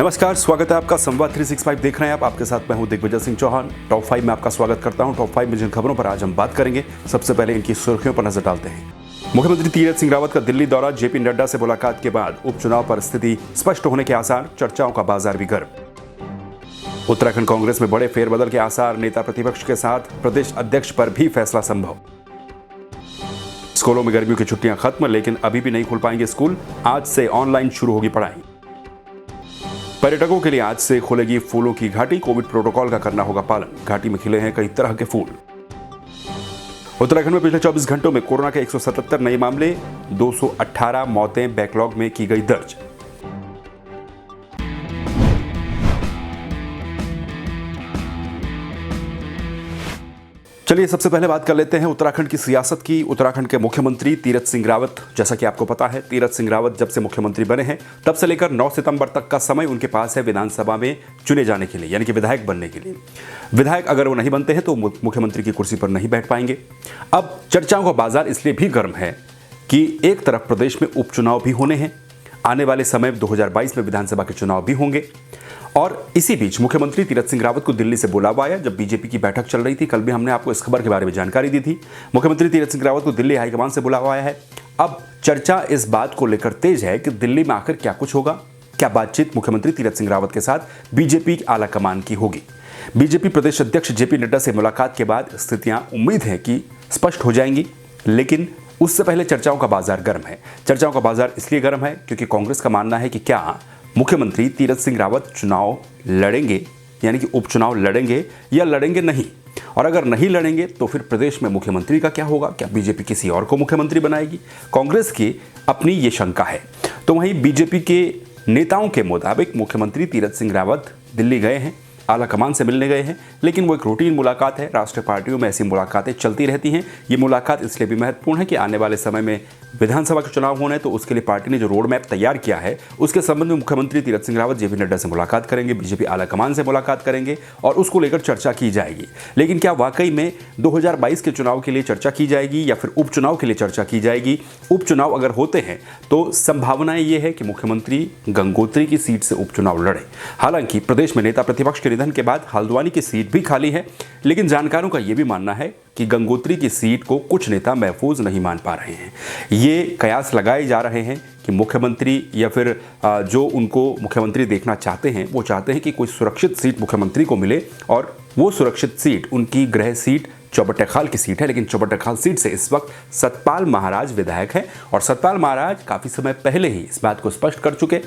नमस्कार, स्वागत है आपका संवाद 365 देख रहे हैं आप। आपके साथ मैं हूं दिग्विजय सिंह चौहान। टॉप 5 में आपका स्वागत करता हूं। टॉप 5 में जिन खबरों पर आज हम बात करेंगे, सबसे पहले इनकी सुर्खियों पर नजर डालते हैं। मुख्यमंत्री तीरथ सिंह रावत का दिल्ली दौरा, जेपी नड्डा से मुलाकात के बाद उपचुनाव पर स्थिति स्पष्ट होने के आसार, चर्चाओं का बाजार भी गर्म। उत्तराखंड कांग्रेस में बड़े फेरबदल के आसार, नेता प्रतिपक्ष के साथ प्रदेश अध्यक्ष पर भी फैसला संभव। स्कूलों में गर्मियों की छुट्टियां खत्म, लेकिन अभी भी नहीं खुल पाएंगे स्कूल। आज से ऑनलाइन शुरू होगी पढ़ाई। पर्यटकों के लिए आज से खुलेगी फूलों की घाटी, कोविड प्रोटोकॉल का करना होगा पालन। घाटी में खिले हैं कई तरह के फूल। उत्तराखंड में पिछले 24 घंटों में कोरोना के 177 नए मामले, 218 मौतें बैकलॉग में की गई दर्ज। चलिए सबसे पहले बात कर लेते हैं उत्तराखंड की सियासत की। उत्तराखंड के मुख्यमंत्री तीरथ सिंह रावत, जैसा कि आपको पता है, तीरथ सिंह रावत जब से मुख्यमंत्री बने हैं तब से लेकर 9 सितंबर तक का समय उनके पास है विधानसभा में चुने जाने के लिए, यानी कि विधायक बनने के लिए। विधायक अगर वो नहीं बनते हैं तो मुख्यमंत्री की कुर्सी पर नहीं बैठ पाएंगे। अब चर्चाओं का बाजार इसलिए भी गर्म है कि एक तरफ प्रदेश में उपचुनाव भी होने हैं, आने वाले समय 2022 में विधानसभा के चुनाव भी होंगे, और इसी बीच मुख्यमंत्री तीरथ सिंह रावत को दिल्ली से बुलावा आया जब बीजेपी की बैठक चल रही थी। कल भी हमने आपको इस खबर के बारे में जानकारी दी थी। मुख्यमंत्री तीरथ सिंह रावत को दिल्ली हाईकमान से बुलावा आया है। अब चर्चा इस बात को लेकर तेज है कि दिल्ली में आकर क्या कुछ होगा, क्या बातचीत मुख्यमंत्री तीरथ सिंह रावत के साथ बीजेपी आला कमान की होगी। बीजेपी प्रदेश अध्यक्ष जेपी नड्डा से मुलाकात के बाद स्थितियां उम्मीद है कि स्पष्ट हो जाएंगी, लेकिन उससे पहले चर्चाओं का बाजार गर्म है। चर्चाओं का बाजार इसलिए गर्म है क्योंकि कांग्रेस का मानना है कि क्या मुख्यमंत्री तीरथ सिंह रावत चुनाव लड़ेंगे, यानी कि उपचुनाव लड़ेंगे या लड़ेंगे नहीं, और अगर नहीं लड़ेंगे तो फिर प्रदेश में मुख्यमंत्री का क्या होगा। क्या बीजेपी किसी और को मुख्यमंत्री बनाएगी? कांग्रेस की अपनी ये शंका है। तो वहीं बीजेपी के नेताओं के मुताबिक मुख्यमंत्री तीरथ सिंह रावत दिल्ली गए हैं, आला कमान से मिलने गए हैं, लेकिन वो एक रूटीन मुलाकात है। राष्ट्रीय पार्टियों में ऐसी मुलाकातें चलती रहती हैं। ये मुलाकात इसलिए भी महत्वपूर्ण है कि आने वाले समय में विधानसभा के चुनाव होने, तो उसके लिए पार्टी ने जो रोड मैप तैयार किया है उसके संबंध में मुख्यमंत्री तीरथ सिंह रावत जेपी नड्डा से मुलाकात करेंगे, बीजेपी आला कमान से मुलाकात करेंगे और उसको लेकर चर्चा की जाएगी। लेकिन क्या वाकई में 2022 के चुनाव के लिए चर्चा की जाएगी या फिर उपचुनाव के लिए चर्चा की जाएगी? उपचुनाव अगर होते हैं तो संभावनाएं ये है कि मुख्यमंत्री गंगोत्री की सीट से उपचुनाव लड़े। हालांकि प्रदेश में नेता प्रतिपक्ष के निधन के बाद हल्द्वानी की सीट भी खाली है, लेकिन जानकारों का यह भी मानना है कि गंगोत्री की सीट को कुछ नेता महफूज नहीं मान पा रहे हैं। ये कयास लगाए जा रहे हैं कि मुख्यमंत्री या फिर जो उनको मुख्यमंत्री देखना चाहते हैं वो चाहते हैं कि कोई सुरक्षित सीट मुख्यमंत्री को मिले, और वो सुरक्षित सीट उनकी गृह सीट चौबट्टाखाल की सीट है। लेकिन चौबट्टाखाल सीट से इस वक्त सतपाल महाराज विधायक हैं, और सतपाल महाराज काफ़ी समय पहले ही इस बात को स्पष्ट कर चुके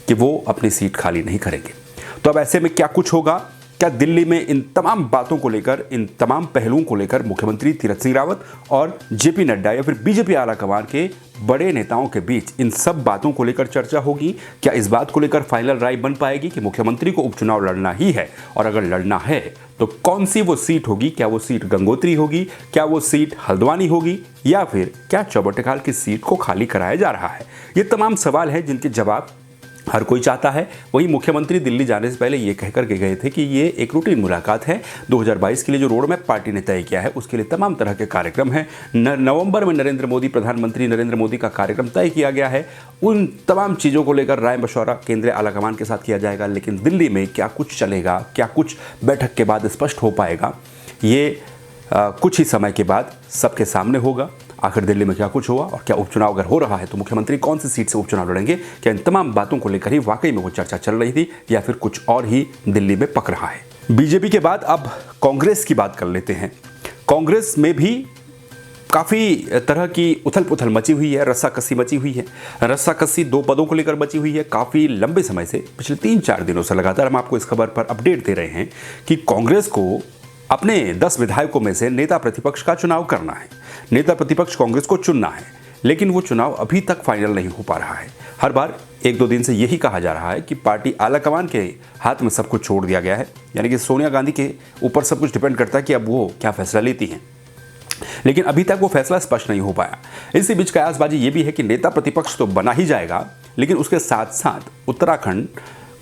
कि वो अपनी सीट खाली नहीं करेंगे। तो अब ऐसे में क्या कुछ होगा? क्या दिल्ली में इन तमाम बातों को लेकर, इन तमाम पहलुओं को लेकर मुख्यमंत्री तीरथ सिंह रावत और जेपी नड्डा या फिर बीजेपी आला कमान के बड़े नेताओं के बीच इन सब बातों को लेकर चर्चा होगी? क्या इस बात को लेकर फाइनल राय बन पाएगी कि मुख्यमंत्री को उपचुनाव लड़ना ही है, और अगर लड़ना है तो कौन सी वो सीट होगी? क्या वो सीट गंगोत्री होगी, क्या वो सीट हल्द्वानी होगी, या फिर क्या चौबट्टाखाल की सीट को खाली कराया जा रहा है? ये तमाम सवाल हैं जिनके जवाब हर कोई चाहता है। वहीं मुख्यमंत्री दिल्ली जाने से पहले ये कहकर के गए थे कि ये एक रूटीन मुलाकात है। 2022 के लिए जो रोड मैप पार्टी ने तय किया है उसके लिए तमाम तरह के कार्यक्रम हैं। नवंबर में नरेंद्र मोदी, प्रधानमंत्री नरेंद्र मोदी का कार्यक्रम तय किया गया है। उन तमाम चीज़ों को लेकर राय मशवरा केंद्रीय आलाकमान के साथ किया जाएगा। लेकिन दिल्ली में क्या कुछ चलेगा, क्या कुछ बैठक के बाद स्पष्ट हो पाएगा, ये कुछ ही समय के बाद सबके सामने होगा। आखिर दिल्ली में क्या कुछ हुआ, और क्या उपचुनाव अगर हो रहा है तो मुख्यमंत्री कौन सी सीट से उपचुनाव लड़ेंगे? क्या इन तमाम बातों को लेकर ही वाकई में वो चर्चा चल रही थी, या फिर कुछ और ही दिल्ली में पक रहा है? बीजेपी के बाद अब कांग्रेस की बात कर लेते हैं। कांग्रेस में भी काफ़ी तरह की उथल पुथल मची हुई है, रस्साकसी मची हुई है। रस्साकसी 2 पदों को लेकर मची हुई है। काफ़ी लंबे समय से, पिछले 3-4 दिनों से लगातार हम आपको इस खबर पर अपडेट दे रहे हैं कि कांग्रेस को अपने 10 विधायकों में से नेता प्रतिपक्ष का चुनाव करना है। नेता प्रतिपक्ष कांग्रेस को चुनना है, लेकिन वो चुनाव अभी तक फाइनल नहीं हो पा रहा है। हर बार 1-2 दिन से यही कहा जा रहा है कि पार्टी आलाकमान के हाथ में सब कुछ छोड़ दिया गया है, यानी कि सोनिया गांधी के ऊपर सब कुछ डिपेंड करता है कि अब वो क्या फैसला लेती हैं। लेकिन अभी तक वो फैसला स्पष्ट नहीं हो पाया। इसी बीच कयासबाजी ये भी है कि नेता प्रतिपक्ष तो बना ही जाएगा, लेकिन उसके साथ साथ उत्तराखंड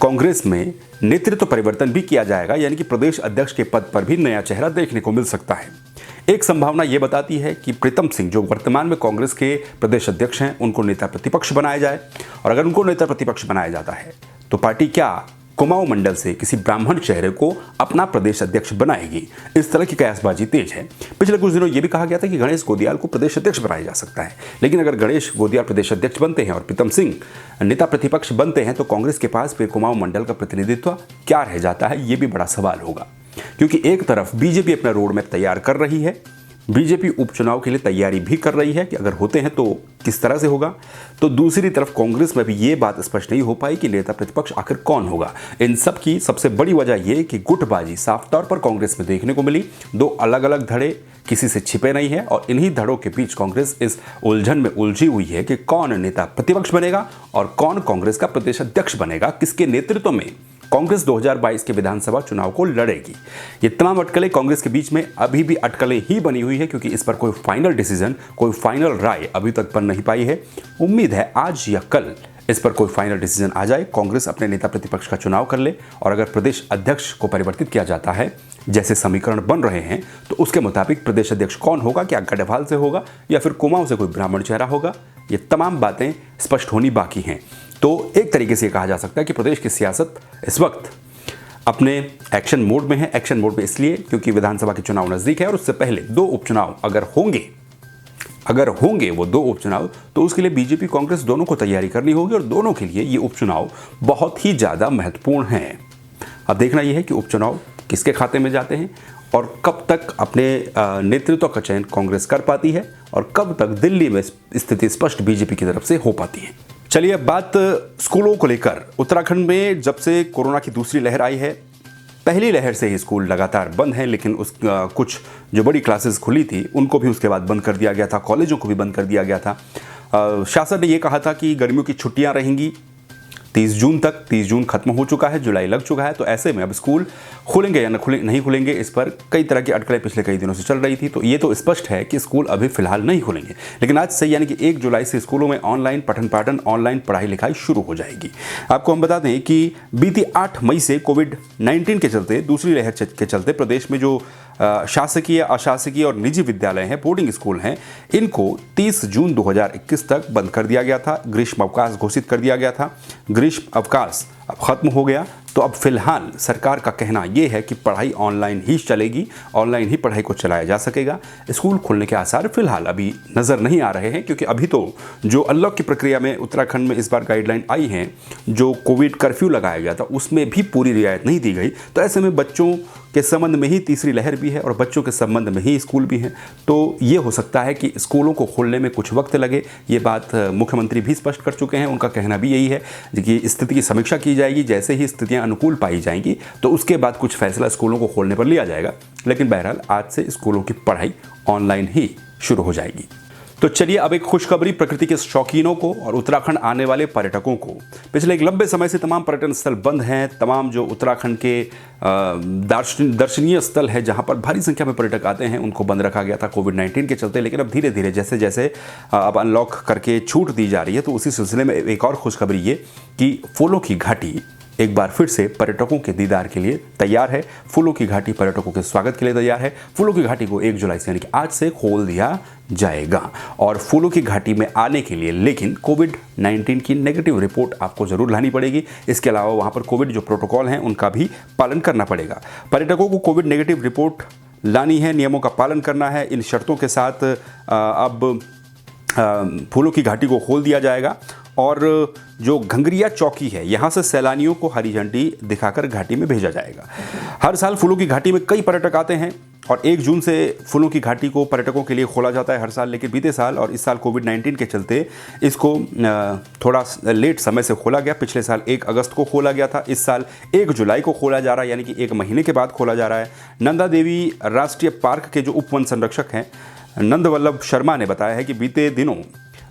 कांग्रेस में नेतृत्व परिवर्तन भी किया जाएगा, यानी कि प्रदेश अध्यक्ष के पद पर भी नया चेहरा देखने को मिल सकता है। एक संभावना यह बताती है कि प्रीतम सिंह, जो वर्तमान में कांग्रेस के प्रदेश अध्यक्ष हैं, उनको नेता प्रतिपक्ष बनाया जाए, और अगर उनको नेता प्रतिपक्ष बनाया जाता है तो पार्टी क्या कुमाऊं मंडल से किसी ब्राह्मण चेहरे को अपना प्रदेश अध्यक्ष बनाएगी। इस तरह की कयासबाजी तेज है। पिछले कुछ दिनों यह भी कहा गया था कि गणेश गोदियाल को प्रदेश अध्यक्ष बनाया जा सकता है, लेकिन अगर गणेश गोदियाल प्रदेश अध्यक्ष बनते हैं और प्रीतम सिंह नेता प्रतिपक्ष बनते हैं तो कांग्रेस के पास फिर कुमाऊं मंडल का प्रतिनिधित्व क्या रह जाता है, ये भी बड़ा सवाल होगा। क्योंकि एक तरफ बीजेपी अपना रोड मैप तैयार कर रही है, बीजेपी उपचुनाव के लिए तैयारी भी कर रही है कि अगर होते हैं तो किस तरह से होगा, तो दूसरी तरफ कांग्रेस में भी ये बात स्पष्ट नहीं हो पाई कि नेता प्रतिपक्ष आखिर कौन होगा। इन सब की सबसे बड़ी वजह यह कि गुटबाजी साफ तौर पर कांग्रेस में देखने को मिली। दो अलग अलग धड़े किसी से छिपे नहीं है और इन्हीं धड़ों के बीच कांग्रेस इस उलझन में उलझी हुई है कि कौन नेता प्रतिपक्ष बनेगा और कौन कांग्रेस का प्रदेश अध्यक्ष बनेगा, किसके नेतृत्व में कांग्रेस 2022 के विधानसभा चुनाव को लड़ेगी। ये तमाम अटकलें कांग्रेस के बीच में अभी भी अटकलें ही बनी हुई है, क्योंकि इस पर कोई फाइनल डिसीजन, कोई फाइनल राय अभी तक बन नहीं पाई है। उम्मीद है आज या कल इस पर कोई फाइनल डिसीजन आ जाए, कांग्रेस अपने नेता प्रतिपक्ष का चुनाव कर ले और अगर प्रदेश अध्यक्ष को परिवर्तित किया जाता है जैसे समीकरण बन रहे हैं तो उसके मुताबिक प्रदेश अध्यक्ष कौन होगा, क्या गढ़वाल से होगा या फिर कुमाऊं से कोई ब्राह्मण चेहरा होगा, ये तमाम बातें स्पष्ट होनी बाकी हैं। तो एक तरीके से कहा जा सकता है कि प्रदेश की सियासत इस वक्त अपने एक्शन मोड में है। एक्शन मोड में इसलिए क्योंकि विधानसभा के चुनाव नज़दीक है और उससे पहले दो उपचुनाव अगर होंगे वो दो उपचुनाव, तो उसके लिए बीजेपी कांग्रेस दोनों को तैयारी करनी होगी और दोनों के लिए ये उपचुनाव बहुत ही ज़्यादा महत्वपूर्ण हैं। अब देखना यह है कि उपचुनाव किसके खाते में जाते हैं और कब तक अपने नेतृत्व का चयन कांग्रेस कर पाती है और कब तक दिल्ली में स्थिति स्पष्ट बीजेपी की तरफ से हो पाती है। चलिए अब बात स्कूलों को लेकर। उत्तराखंड में जब से कोरोना की दूसरी लहर आई है, पहली लहर से ही स्कूल लगातार बंद हैं, लेकिन कुछ जो बड़ी क्लासेस खुली थी उनको भी उसके बाद बंद कर दिया गया था, कॉलेजों को भी बंद कर दिया गया था। शासन ने ये कहा था कि गर्मियों की छुट्टियां रहेंगी 30 जून तक। 30 जून खत्म हो चुका है, जुलाई लग चुका है, तो ऐसे में अब स्कूल खुलेंगे या नहीं खुलेंगे, इस पर कई तरह की अटकलें पिछले कई दिनों से चल रही थी। तो ये तो स्पष्ट है कि स्कूल अभी फिलहाल नहीं खुलेंगे, लेकिन आज से यानी कि 1 जुलाई से स्कूलों में ऑनलाइन पठन पाठन, ऑनलाइन पढ़ाई लिखाई शुरू हो जाएगी। आपको हम बता दें कि बीती 8 मई से कोविड-19 के चलते, दूसरी लहर के चलते प्रदेश में जो शासकीय, अशासकीय और निजी विद्यालय हैं, बोर्डिंग स्कूल हैं, इनको 30 जून 2021 तक बंद कर दिया गया था। ग्रीष्म अवकाश घोषित कर दिया गया था। ग्रीष्म अवकाश अब खत्म हो गया, तो अब फिलहाल सरकार का कहना यह है कि पढ़ाई ऑनलाइन ही चलेगी, ऑनलाइन ही पढ़ाई को चलाया जा सकेगा। स्कूल खुलने के आसार फिलहाल अभी नज़र नहीं आ रहे हैं, क्योंकि अभी तो जो अनलॉक की प्रक्रिया में उत्तराखंड में इस बार गाइडलाइन आई हैं, जो कोविड कर्फ्यू लगाया गया था उसमें भी पूरी रियायत नहीं दी गई। तो ऐसे में बच्चों के संबंध में ही तीसरी लहर भी है और बच्चों के संबंध में ही स्कूल भी हैं, तो ये हो सकता है कि स्कूलों को खोलने में कुछ वक्त लगे। ये बात मुख्यमंत्री भी स्पष्ट कर चुके हैं। उनका कहना भी यही है कि स्थिति की समीक्षा की जाएगी, जैसे ही स्थितियां अनुकूल पाई जाएंगी तो उसके बाद कुछ फैसला स्कूलों को खोलने पर लिया जाएगा। लेकिन बहरहाल आज से स्कूलों की पढ़ाई ऑनलाइन ही शुरू हो जाएगी। तो चलिए अब एक खुशखबरी प्रकृति के शौकीनों को और उत्तराखंड आने वाले पर्यटकों को। पिछले एक लंबे समय से तमाम पर्यटन स्थल बंद हैं। तमाम जो उत्तराखंड के दर्शनीय स्थल है जहां पर भारी संख्या में पर्यटक आते हैं, उनको बंद रखा गया था कोविड-19 के चलते। लेकिन अब धीरे धीरे जैसे जैसे अब अनलॉक करके छूट दी जा रही है, तो उसी सिलसिले में एक और खुशखबरी ये कि फूलों की घाटी एक बार फिर से पर्यटकों के दीदार के लिए तैयार है। फूलों की घाटी पर्यटकों के स्वागत के लिए तैयार है। फूलों की घाटी को 1 जुलाई से यानी कि आज से खोल दिया जाएगा और फूलों की घाटी में आने के लिए लेकिन कोविड-19 की नेगेटिव रिपोर्ट आपको जरूर लानी पड़ेगी। इसके अलावा वहां पर कोविड जो प्रोटोकॉल हैं उनका भी पालन करना पड़ेगा। पर्यटकों को कोविड नेगेटिव रिपोर्ट लानी है, नियमों का पालन करना है। इन शर्तों के साथ अब फूलों की घाटी को खोल दिया जाएगा और जो घंगरिया चौकी है, यहाँ से सैलानियों को हरी झंडी दिखाकर घाटी में भेजा जाएगा। हर साल फूलों की घाटी में कई पर्यटक आते हैं और 1 जून से फूलों की घाटी को पर्यटकों के लिए खोला जाता है हर साल। लेकिन बीते साल और इस साल कोविड-19 के चलते इसको थोड़ा लेट समय से खोला गया। पिछले साल 1 अगस्त को खोला गया था, इस साल 1 जुलाई को खोला जा रहा है, यानी कि 1 महीने के बाद खोला जा रहा है। नंदा देवी राष्ट्रीय पार्क के जो उप वन संरक्षक हैं नंद वल्लभ शर्मा ने बताया है कि बीते दिनों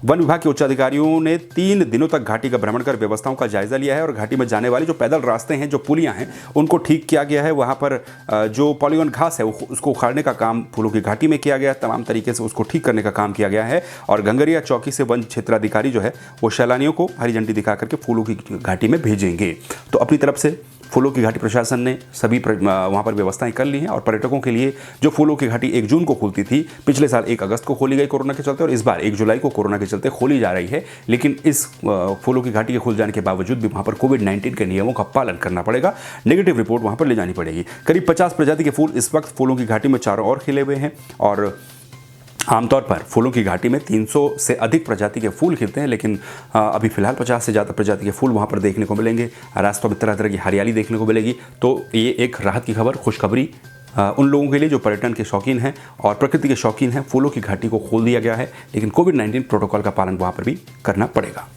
वन विभाग के उच्चाधिकारियों ने 3 दिनों तक घाटी का भ्रमण कर व्यवस्थाओं का जायजा लिया है और घाटी में जाने वाले जो पैदल रास्ते हैं, जो पुलियां हैं, उनको ठीक किया गया है। वहां पर जो पॉलीगॉन घास है उसको उखाड़ने का काम फूलों की घाटी में किया गया है। तमाम तरीके से उसको ठीक करने का काम किया गया है और घंगरिया चौकी से वन क्षेत्राधिकारी जो है वो सैलानियों को हरी झंडी दिखा करके फूलों की घाटी में भेजेंगे। तो अपनी तरफ से फूलों की घाटी प्रशासन ने सभी वहाँ पर व्यवस्थाएं कर ली हैं और पर्यटकों के लिए जो फूलों की घाटी 1 जून को खुलती थी, पिछले साल 1 अगस्त को खोली गई कोरोना के चलते और इस बार 1 जुलाई को कोरोना के चलते खोली जा रही है। लेकिन इस फूलों की घाटी के खुल जाने के बावजूद भी वहाँ पर कोविड-19 के नियमों का पालन करना पड़ेगा, नेगेटिव रिपोर्ट वहाँ पर ले जानी पड़ेगी। करीब 50 प्रजाति के फूल इस वक्त फूलों की घाटी में चारों ओर खिले हुए हैं और आमतौर पर फूलों की घाटी में 300 से अधिक प्रजाति के फूल खिलते हैं, लेकिन अभी फिलहाल 50 से ज़्यादा प्रजाति के फूल वहाँ पर देखने को मिलेंगे। रास्तों में तरह तरह की हरियाली देखने को मिलेगी। तो ये एक राहत की खबर, खुशखबरी उन लोगों के लिए जो पर्यटन के शौकीन हैं और प्रकृति के शौकीन हैं। फूलों की घाटी को खोल दिया गया है, लेकिन कोविड-19 प्रोटोकॉल का पालन वहाँ पर भी करना पड़ेगा।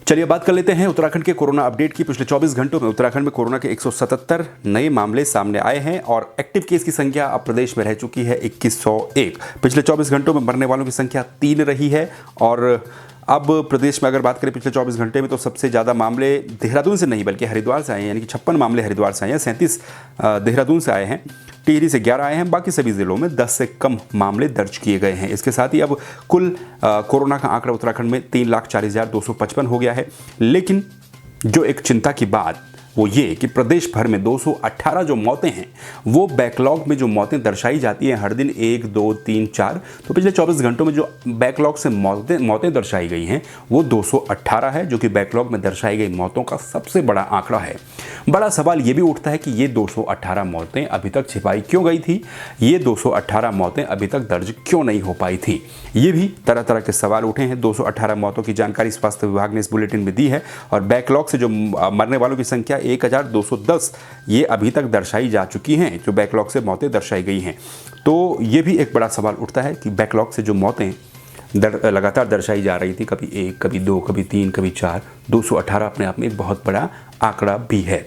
चलिए बात कर लेते हैं उत्तराखंड के कोरोना अपडेट की। पिछले 24 घंटों में उत्तराखंड में कोरोना के 177 नए मामले सामने आए हैं और एक्टिव केस की संख्या अब प्रदेश में रह चुकी है 2101। पिछले 24 घंटों में मरने वालों की संख्या 3 रही है और अब प्रदेश में अगर बात करें पिछले 24 घंटे में तो सबसे ज़्यादा मामले देहरादून से नहीं बल्कि हरिद्वार से आए हैं, यानी कि 56 मामले हरिद्वार से आए हैं, 37 देहरादून से आए हैं, टिहरी से 11 आए हैं। बाकी सभी जिलों में 10 से कम मामले दर्ज किए गए हैं। इसके साथ ही अब कुल कोरोना का आंकड़ा उत्तराखंड में 3,40,255 हो गया है। लेकिन जो एक चिंता की बात वो ये कि प्रदेश भर में 218 जो मौतें हैं वो बैकलॉग में जो मौतें दर्शाई जाती हैं हर दिन 1, 2, 3, 4, तो पिछले 24 घंटों में जो बैकलॉग से मौतें दर्शाई गई हैं वो 218 है, जो कि बैकलॉग में दर्शाई गई मौतों का सबसे बड़ा आंकड़ा है। बड़ा सवाल ये भी उठता है कि ये 218 मौतें अभी तक छिपाई क्यों गई थी, ये 218 मौतें अभी तक दर्ज क्यों नहीं हो पाई थी। ये भी तरह तरह के सवाल उठे हैं। 218 मौतों की जानकारी स्वास्थ्य विभाग ने इस बुलेटिन में दी है और बैकलॉग से जो मरने वालों की संख्या 1210 ये अभी तक दर्शाई जा चुकी हैं, जो बैकलॉग से मौतें दर्शाई गई हैं। तो ये भी एक बड़ा सवाल उठता है कि बैकलॉग से जो मौतें लगातार दर्शाई जा रही थी, कभी 1, कभी 2, कभी 3, कभी 4, 218 अपने आप में एक बहुत बड़ा आंकड़ा भी है।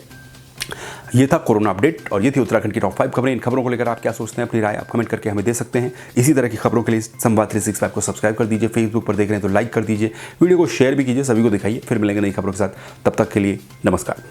ये था कोरोना अपडेट और ये थी उत्तराखंड की टॉप 5 खबरें। इन खबरों को लेकर आप क्या सोचते हैं, अपनी राय आप कमेंट करके हमें दे सकते हैं। इसी तरह की खबरों के लिए संवाद 365 को सब्सक्राइब कर दीजिए। फेसबुक पर देख रहे हैं तो लाइक कर दीजिए, वीडियो को शेयर भी कीजिए, सभी को दिखाइए। फिर मिलेंगे नई खबरों के साथ, तब तक के लिए नमस्कार।